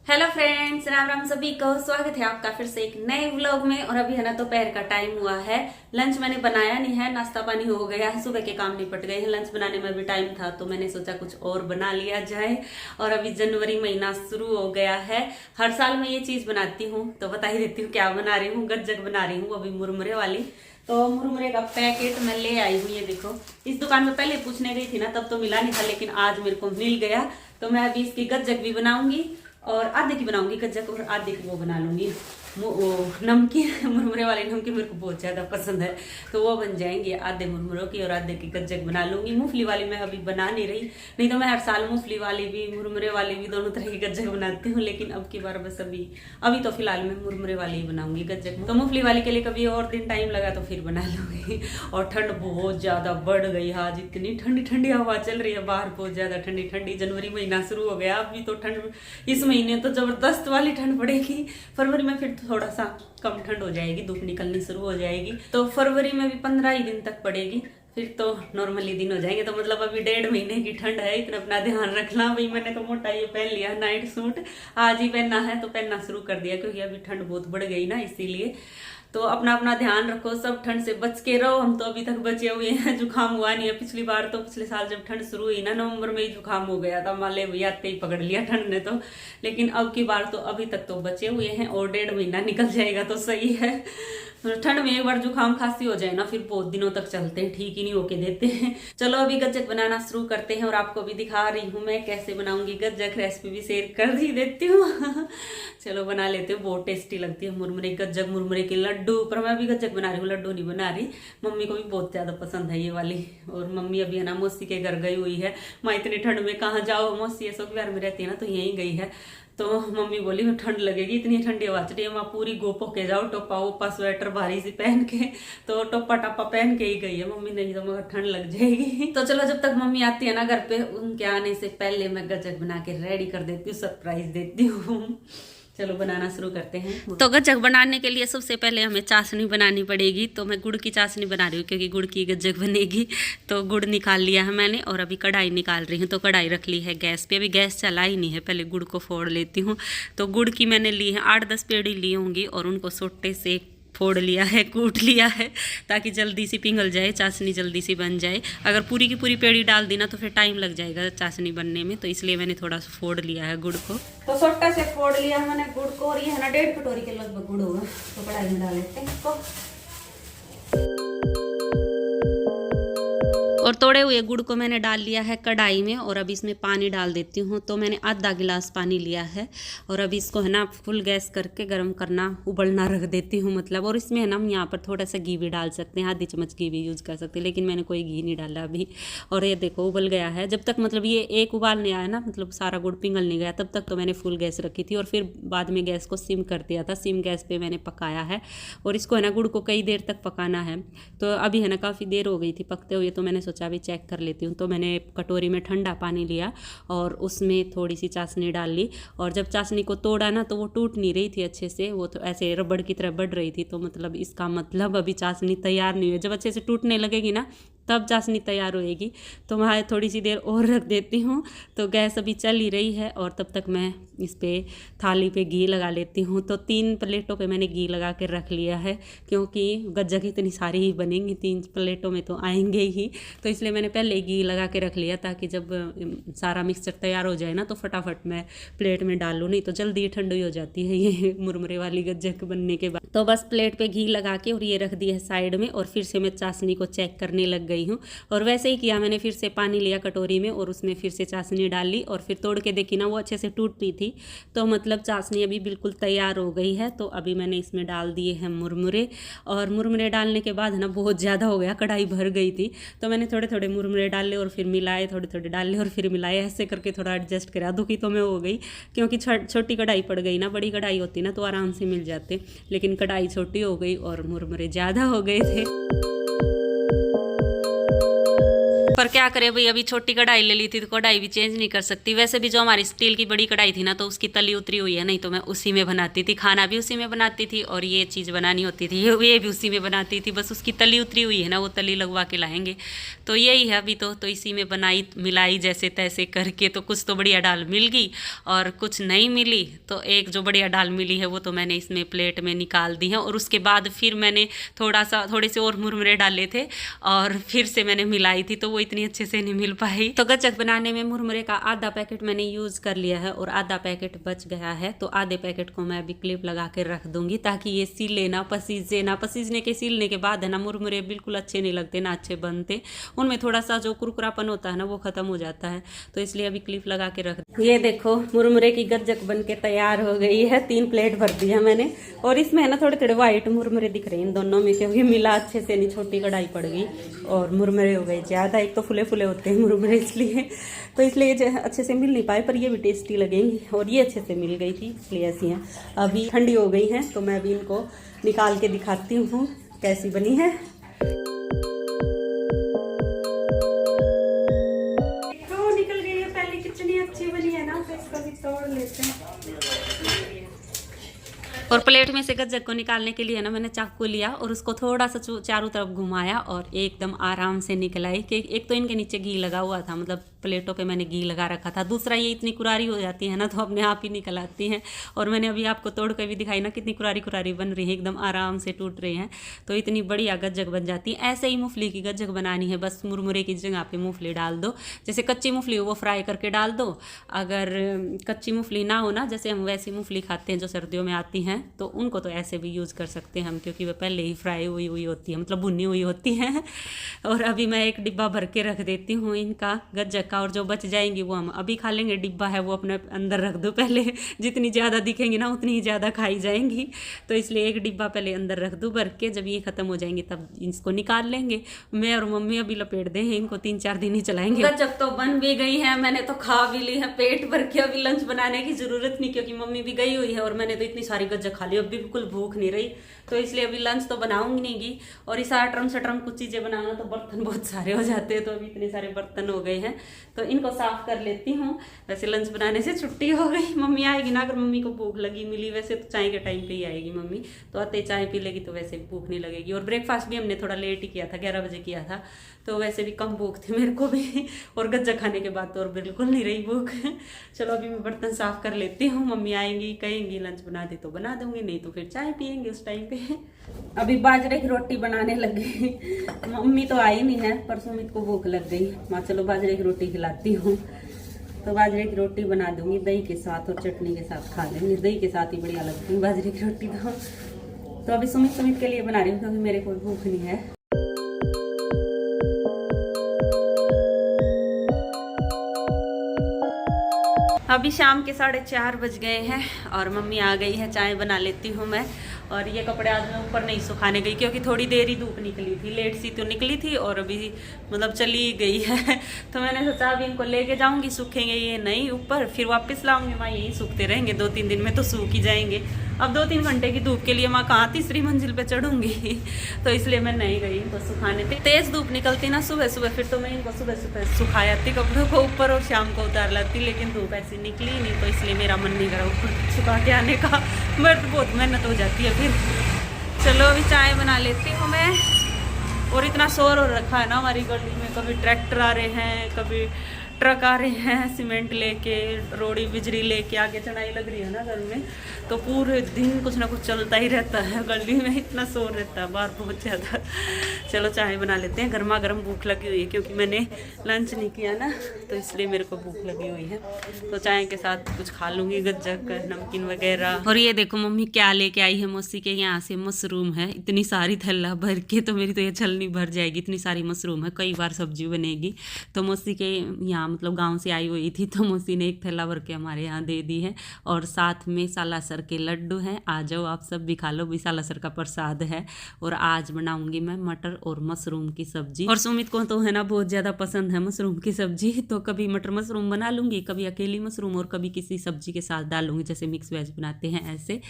Hello friends, Ram Ram सभी को। स्वागत है आपका फिर से एक नए व्लॉग में। और अभी है ना दोपहर का टाइम हुआ है। लंच मैंने बनाया नहीं है, नाश्ता पानी हो गया है, सुबह के काम निपट गए हैं। लंच बनाने में भी टाइम था तो मैंने सोचा कुछ और बना लिया जाए। और अभी जनवरी महीना शुरू हो गया है। हर साल मैं ये चीज बनाती हूँ तो बता ही देती हूँ क्या बना रही हूँ। गज्जक बना रही हूँ अभी मुरमुरे वाली। तो मुरमुरे का पैकेट मैं ले आई हूँ। ये देखो, इस दुकान में पहले पूछने गई थी ना तब तो मिला नहीं था, लेकिन आज मेरे को मिल गया। तो मैं अभी इसकी गज्जक भी बनाऊंगी और आधे की बनाऊंगी गज्जक, और आधे की वो बना लूंगी वो नमकीन। मुरमुरे वाली नमकीन मेरे को बहुत ज्यादा पसंद है तो वो बन जाएंगी। आधे मुरमुरों की और आधे की गज्जक बना लूंगी। मूंगफली वाली मैं अभी बना नहीं रही, नहीं तो मैं हर साल मूंगफली वाली भी मुरमुरे वाली भी दोनों तरह की गज्जक बनाती हूँ। लेकिन अब की बार बस अभी तो फिलहाल मैं मुरमुरे वाली ही बनाऊंगी गज्जक। तो मूंगफली वाली के लिए कभी और दिन टाइम लगा तो फिर बना लूंगी। और ठंड बहुत ज्यादा बढ़ गई आज, इतनी ठंडी ठंडी हवा चल रही है बाहर, बहुत ज्यादा ठंडी ठंडी। जनवरी महीना शुरू हो गया, अभी तो ठंड, इस महीने तो जबरदस्त वाली ठंड पड़ेगी। फरवरी में फिर थोड़ा सा कम ठंड हो जाएगी, धूप निकलनी शुरू हो जाएगी। तो फरवरी में भी 15 ही दिन तक पड़ेगी, फिर तो नॉर्मली दिन हो जाएंगे। तो मतलब अभी 1.5 महीने की ठंड है, इतना अपना ध्यान रखना। भाई मैंने तो मोटा ये पहन लिया नाइट सूट, आज ही पहनना है तो पहनना शुरू कर दिया, क्योंकि अभी ठंड बहुत बढ़ गई ना, इसीलिए। तो अपना अपना ध्यान रखो, सब ठंड से बच के रहो। हम तो अभी तक बचे हुए हैं, जुकाम हुआ नहीं है। पिछली बार तो पिछले साल जब ठंड शुरू हुई ना, नवंबर में ही जुकाम हो गया था। माले भैया आते ही पकड़ लिया ठंड ने तो। लेकिन अब की बार तो अभी तक तो बचे हुए हैं, और 1.5 महीना निकल जाएगा तो सही है। ठंड में एक बार जुकाम खांसी हो जाए ना, फिर बहुत दिनों तक चलते हैं, ठीक ही नहीं होके देते हैं। चलो अभी गज्जक बनाना शुरू करते हैं, और आपको भी दिखा रही हूँ मैं कैसे बनाऊंगी गज्जक। रेसिपी भी शेयर कर ही देती हूँ। चलो बना लेते हैं, बहुत टेस्टी लगती है मुरमुरे गज्जक, मुरमुरे के लड्डू। पर मैं अभी गज्जक बना रही हूँ, लड्डू नहीं बना रही। मम्मी को भी बहुत ज्यादा पसंद है ये वाली। और मम्मी अभी है ना मौसी के घर गई हुई है। माँ इतनी ठंड में कहाँ जाओ, मौसी अशोक विहार में रहती है ना, तो यहीं गई है। तो मम्मी बोली ठंड लगेगी, इतनी ठंडी हवा चली है, वहाँ पूरी गोपो के जाओ, टोपा वोपा स्वेटर भारी सी पहन के। तो टोपा टापा पहन के ही गई है मम्मी, नहीं तो मगर ठंड लग जाएगी। तो चलो जब तक मम्मी आती है ना घर पे, उनके आने से पहले मैं गज्जक बना के रेडी कर देती हूँ, सरप्राइज देती हूँ। चलो बनाना शुरू करते हैं। तो गज्जक बनाने के लिए सबसे पहले हमें चाशनी बनानी पड़ेगी। तो मैं गुड़ की चाशनी बना रही हूँ, क्योंकि गुड़ की गज्जक बनेगी। तो गुड़ निकाल लिया है मैंने, और अभी कढ़ाई निकाल रही हूँ। तो कढ़ाई रख ली है गैस पे, अभी गैस चला ही नहीं है, पहले गुड़ को फोड़ लेती हूँ। तो गुड़ की मैंने ली है 8-10 पेड़ी ली होंगी, और उनको सोटे से फोड़ लिया है, कूट लिया है, ताकि जल्दी सी पिघल जाए, चाशनी जल्दी सी बन जाए। अगर पूरी की पूरी पेड़ी डाल दी ना तो फिर टाइम लग जाएगा चाशनी बनने में, तो इसलिए मैंने थोड़ा सा फोड़ लिया है गुड़ को। तो सोटा से फोड़ लिया मैंने गुड़ को, और ये है ना 1.5 कटोरी के लगभग गुड़ होगा। तो कढ़ाई में डाल लेते हैं इसको। और तोड़े हुए गुड़ को मैंने डाल लिया है कढ़ाई में, और अभी इसमें पानी डाल देती हूँ। तो मैंने आधा गिलास पानी लिया है, और अभी इसको है ना फुल गैस करके गर्म करना, उबलना रख देती हूँ मतलब। और इसमें है ना हम यहाँ पर थोड़ा सा घी भी डाल सकते हैं, आधी चम्मच घी भी यूज़ कर सकते हैं, लेकिन मैंने कोई घी नहीं डाला अभी। और ये देखो उबल गया है। जब तक मतलब ये एक उबाल नहीं आया ना, मतलब सारा गुड़ पिघल नहीं गया, तब तक तो मैंने फुल गैस रखी थी। और फिर बाद में गैस को सिम कर दिया था, सिम गैस पर मैंने पकाया है। और इसको है ना गुड़ को कई देर तक पकाना है। तो अभी है ना काफ़ी देर हो गई थी पकते हुए, तो मैंने सोचा अभी चेक कर लेती हूँ। तो मैंने कटोरी में ठंडा पानी लिया, और उसमें थोड़ी सी चाशनी डाल ली। और जब चाशनी को तोड़ा ना तो वो टूट नहीं रही थी अच्छे से, वो तो ऐसे रबड़ की तरह बढ़ रही थी। तो मतलब इसका मतलब अभी चाशनी तैयार नहीं हुई। जब अच्छे से टूटने लगेगी ना तब चाशनी तैयार होएगी। तो मैं थोड़ी सी देर और रख देती हूँ। तो गैस अभी चल ही रही है, और तब तक मैं इस पर थाली पे घी लगा लेती हूँ। तो 3 प्लेटों पे मैंने घी लगा के रख लिया है, क्योंकि गज्जक इतनी सारी ही बनेंगी, 3 प्लेटों में तो आएंगे ही। तो इसलिए मैंने पहले घी लगा के रख लिया, ताकि जब सारा मिक्सचर तैयार हो जाए ना तो फटाफट मैं प्लेट में डाल लूँ, नहीं तो जल्दी ठंडी हो जाती है ये मुरमुरे वाली गज्जक बनने के बाद। तो बस प्लेट पे घी लगा के और ये रख दिया है साइड में, और फिर से मैं चाशनी को चेक करने लग गई हूँ। और वैसे ही किया मैंने, फिर से पानी लिया कटोरी में, और उसमें फिर से चाशनी डाल ली, और फिर तोड़ के देखी ना वो अच्छे से टूट रही थी। तो मतलब चाशनी अभी बिल्कुल तैयार हो गई है। तो अभी मैंने इसमें डाल दिए हैं मुरमुरे, और मुरमुरे डालने के बाद ना बहुत ज़्यादा हो गया, कढ़ाई भर गई थी। तो मैंने थोड़े थोड़े मुरमुरे डाले और फिर मिलाए, थोड़े थोड़े डाले और फिर मिलाए, ऐसे करके थोड़ा एडजस्ट करा। दुखी तो मैं हो गई, क्योंकि छोटी कढ़ाई पड़ गई ना, बड़ी कढ़ाई होती ना तो आराम से मिल जाते, लेकिन कढ़ाई छोटी हो गई और मुरमुरे ज़्यादा हो गए थे। पर क्या करे भाई, अभी छोटी कढ़ाई ले ली थी तो कढ़ाई भी चेंज नहीं कर सकती। वैसे भी जो हमारी स्टील की बड़ी कढ़ाई थी ना, तो उसकी तली उतरी हुई है, नहीं तो मैं उसी में बनाती थी, खाना भी उसी में बनाती थी और ये चीज़ बनानी होती थी ये भी उसी में बनाती थी। बस उसकी तली उतरी हुई है ना, वो तली लगवा के लाएंगे। तो यही है अभी तो इसी में बनाई मिलाई जैसे तैसे करके। तो कुछ तो बढ़िया दाल मिल गई और कुछ नहीं मिली, तो एक जो बढ़िया दाल मिली है वो तो मैंने इसमें प्लेट में निकाल दी है। और उसके बाद फिर मैंने थोड़े से और मुरमुरे डाले थे और फिर से मैंने मिलाई थी, तो वो इतनी अच्छे से नहीं मिल पाई। तो गज्जक बनाने में मुरमुरे का आधा पैकेट मैंने यूज़ कर लिया है और आधा पैकेट बच गया है। तो आधे पैकेट को मैं अभी क्लिप लगा के रख दूंगी ताकि ये सीले ना पसीजे ना। पसीजने के सीलने के बाद है ना मुरमुरे बिल्कुल अच्छे नहीं लगते ना अच्छे बनते, उनमें थोड़ा सा जो कुरकुरापन होता है ना वो खत्म हो जाता है। तो इसलिए अभी क्लिप लगा के रख। ये देखो मुरमुरे की गज्जक बन के तैयार हो गई है। 3 प्लेट भर दिया मैंने और इसमें है ना थोड़े थोड़े व्हाइट मुरमुरे दिख रहे हैं इन दोनों में, क्योंकि मिला अच्छे से नहीं, छोटी कढ़ाई पड़ गई और मुरमुरे हो गए ज्यादा। एक तो फुले फुले होते हैं मुरमुरे इसलिए, तो इसलिए अच्छे से मिल नहीं पाए, पर ये भी टेस्टी लगेंगी और ये अच्छे से मिल गई थी इसलिए ऐसी हैं। अभी ठंडी हो गई हैं तो मैं अभी इनको निकाल के दिखाती हूँ कैसी बनी है। तो निकल गई है पहले, कितनी अच्छी बनी है ना। तो इसको भी तोड़ लेते हैं। और प्लेट में से गज्जक को निकालने के लिए ना मैंने चाकू लिया और उसको थोड़ा सा चारों तरफ घुमाया और एकदम आराम से निकल आई। कि एक तो इनके नीचे घी लगा हुआ था, मतलब प्लेटों पे मैंने घी लगा रखा था। दूसरा ये इतनी कुरारी हो जाती है ना तो अपने आप ही निकल आती हैं। और मैंने अभी आपको तोड़ कर भी दिखाई ना कितनी कुरारी कुरारी बन रही है, एकदम आराम से टूट रही हैं। तो इतनी बढ़िया गज्जक बन जाती है। ऐसे ही मूंगफली की गज्जक बनानी है, बस मुरमुरे की जगह पे मूंगफली डाल दो। जैसे कच्ची मूंगफली हो वो फ्राई करके डाल दो। अगर कच्ची मूंगफली ना हो ना, जैसे हम वैसी मूंगफली खाते हैं जो सर्दियों में आती हैं, तो उनको तो ऐसे भी यूज़ कर सकते हैं हम, क्योंकि वह पहले ही फ्राई हुई हुई होती है, मतलब भुनी हुई होती है। और अभी मैं एक डिब्बा भर के रख देती हूँ इनका गज्जक का, और जो बच जाएंगी वो हम अभी खा लेंगे। डिब्बा है वो अपने अंदर रख दो पहले, जितनी ज़्यादा दिखेंगी ना उतनी ही ज़्यादा खाई जाएंगी। तो इसलिए एक डिब्बा पहले अंदर रख दो भर के, जब ये ख़त्म हो जाएंगे तब इसको निकाल लेंगे। मैं और मम्मी अभी लपेट देंगे इनको, 3-4 दिन ही चलाएंगे। गज्जक तो बन भी गई है, मैंने तो खा भी ली है पेट भर के। अभी लंच बनाने की ज़रूरत नहीं, क्योंकि मम्मी भी गई हुई है और मैंने तो इतनी सारी गज्जक खा ली, अब बिल्कुल भूख नहीं रही। तो इसलिए अभी लंच तो बनाऊंगी नहीं गी। और इस आटरम सटरम कुछ चीज़ें बनाना तो बर्तन बहुत सारे हो जाते हैं, तो अभी इतने सारे बर्तन हो गए हैं तो इनको साफ कर लेती हूँ। वैसे लंच बनाने से छुट्टी हो गई। मम्मी आएगी ना, अगर मम्मी को भूख लगी मिली, वैसे तो चाय के टाइम पे ही आएगी मम्मी, तो आते चाय पी लेगी तो वैसे भूख नहीं लगेगी। और ब्रेकफास्ट भी हमने थोड़ा लेट ही किया था, 11 बजे किया था, तो वैसे भी कम भूख थी मेरे को भी। और गज्जक खाने के बाद तो और बिल्कुल नहीं रही भूख। चलो अभी मैं बर्तन साफ कर लेती हूँ। मम्मी आएंगी, कहेंगी लंच बना दे तो बना दूंगी, नहीं तो फिर चाय पियेंगे उस टाइम पे। अभी बाजरे की रोटी बनाने लग गई। मम्मी तो आई नहीं है, पर सुमित को भूख लग गई। माँ चलो बाजरे की रोटी खिलाती हूँ। तो बाजरे की रोटी बना दूंगी दही के साथ और चटनी के साथ खा लेंगे। दही के साथ ही बढ़िया लगती है बाजरे की रोटी तो अभी सुमित के लिए बना रही हूँ, क्योंकि मेरे को भूख नहीं है। अभी शाम के 4:30 बज गए हैं और मम्मी आ गई है, चाय बना लेती हूँ मैं। और ये कपड़े आज मैं ऊपर नहीं सुखाने गई, क्योंकि थोड़ी देर ही धूप निकली थी, लेट सी तो निकली थी और अभी मतलब चली गई है। तो मैंने सोचा अभी इनको लेके जाऊंगी, सूखेंगे ये नहीं ऊपर, फिर वापस लाऊंगी। वहाँ यही सूखते रहेंगे, 2-3 दिन में तो सूख ही जाएंगे। अब 2-3 घंटे की धूप के लिए मैं कहाँ 3री मंजिल पे चढ़ूंगी। तो इसलिए मैं नहीं गई इनको सुखाने। तेज धूप निकलती ना सुबह सुबह, फिर तो मैं इनको सुबह सुबह सुखा आती कपड़ों को ऊपर और शाम को उतार लाती, लेकिन धूप ऐसी निकली नहीं, तो इसलिए मेरा मन नहीं करा ऊपर सुखा के आने का। बट बहुत मेहनत हो जाती है फिर। चलो अभी चाय बना लेती हूँ मैं। और इतना शोर हो रखा है ना हमारी गली में, कभी ट्रैक्टर आ रहे हैं, कभी ट्रक आ रहे हैं सीमेंट लेके, रोड़ी बिजली लेके, आगे चढ़ाई लग रही है ना घर में, तो पूरे दिन कुछ ना कुछ चलता ही रहता है गली में, इतना शोर रहता है बाहर बहुत ज़्यादा। चलो चाय बना लेते हैं, गर्मा गर्म भूख लगी हुई है, क्योंकि मैंने लंच नहीं किया ना, तो इसलिए मेरे को भूख लगी हुई है। तो चाय के साथ कुछ खा लूँगी, गज्जक नमकीन वगैरह। और ये देखो मम्मी क्या लेके आई है मौसी के यहाँ से, मशरूम है, इतनी सारी थैला भर के, तो मेरी तो ये छलनी भर जाएगी, इतनी सारी मशरूम है, कई बार सब्जी बनेगी। तो मौसी के यहाँ यहाँ मतलब गांव से आई हुई थी, तो मौसी ने एक थैला भर के हमारे यहाँ दे दी है। और साथ में सालासर के लड्डू हैं, आ जाओ आप सब भी खा लो, भी सालासर का प्रसाद है। और आज बनाऊंगी मैं मटर और मशरूम की सब्जी। और सुमित को तो है ना बहुत ज़्यादा पसंद है मशरूम की सब्जी, तो कभी मटर मशरूम बना लूँगी, कभी अकेली मशरूम, और कभी किसी सब्जी के साथ डालूंगी, जैसे मिक्स वेज बनाते हैं ऐसे।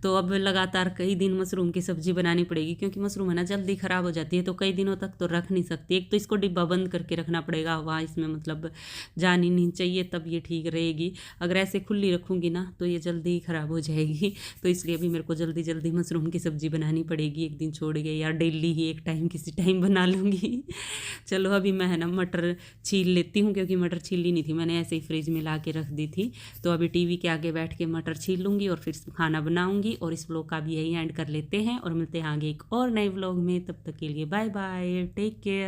तो अब लगातार कई दिन मशरूम की सब्जी बनानी पड़ेगी, क्योंकि मशरूम है ना जल्दी ख़राब हो जाती है, तो कई दिनों तक तो रख नहीं सकती। एक तो इसको डिब्बा बंद करके रखना पड़ेगा, हवा इसमें मतलब जानी नहीं चाहिए, तब ये ठीक रहेगी। अगर ऐसे खुली रखूँगी ना तो ये जल्दी ही ख़राब हो जाएगी। तो इसलिए भी मेरे को जल्दी जल्दी मशरूम की सब्ज़ी बनानी पड़ेगी, एक दिन छोड़ के, या डेली ही एक टाइम किसी टाइम बना लूँगी। चलो अभी मैं है ना मटर छील लेती हूँ, क्योंकि मटर छीली नहीं थी, मैंने ऐसे ही फ्रिज में ला के रख दी थी। तो अभी टीवी के आगे बैठ के मटर छील लूँगी और फिर खाना बनाऊँगी। और इस व्लॉग का भी यही एंड कर लेते हैं, और मिलते हैं आगे एक और नए व्लॉग में। तब तक के लिए बाय बाय, टेक केयर।